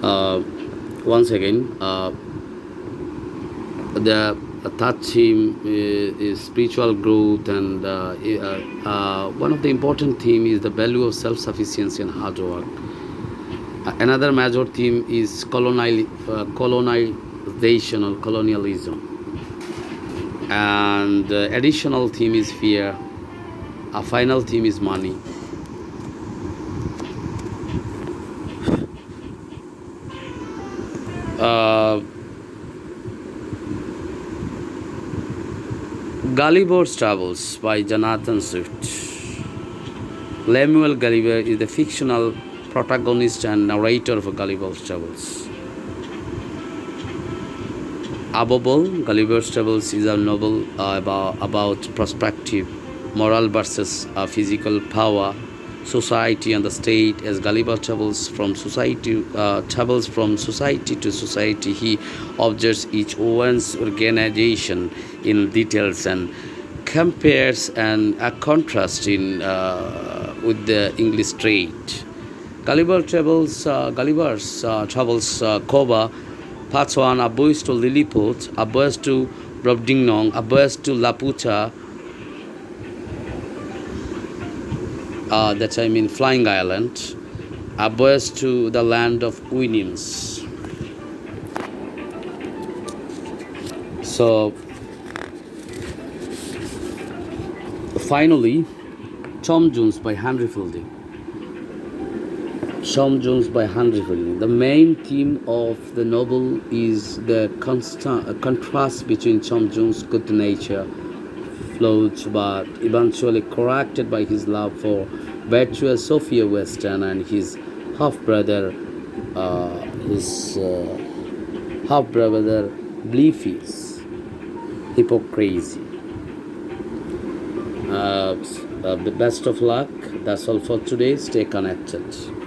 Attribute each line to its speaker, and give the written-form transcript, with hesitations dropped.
Speaker 1: uh, Once again, the third theme is spiritual growth, and one of the important theme is the value of self-sufficiency and hard work. Another major theme is colonization or colonialism, and the additional theme is fear. A final theme is money. Uh, Gulliver's Travels by Jonathan Swift. Lemuel Gulliver is the fictional protagonist and narrator of Gulliver's Travels. Above all, Gulliver's Travels is a novel about perspective, moral versus physical power, society and the state. As Gulliver travels from society to society, he observes each one's organization in details and compares and contrasts in with the English trade. Gulliver's cover parts 1, a voyage to Lilliput, a voyage to Brobdingnong, a voyage to Laputa, Flying Island, a voyage to the land of Winnims. So, finally, Tom Jones by Henry Fielding. Tom Jones by Henry Fielding. The main theme of the novel is the contrast between Tom Jones' good nature, flawed but eventually corrected by his love for virtuous Sophia Weston, and his half-brother, Bleefy's hypocrisy. The best of luck. That's all for today. Stay connected.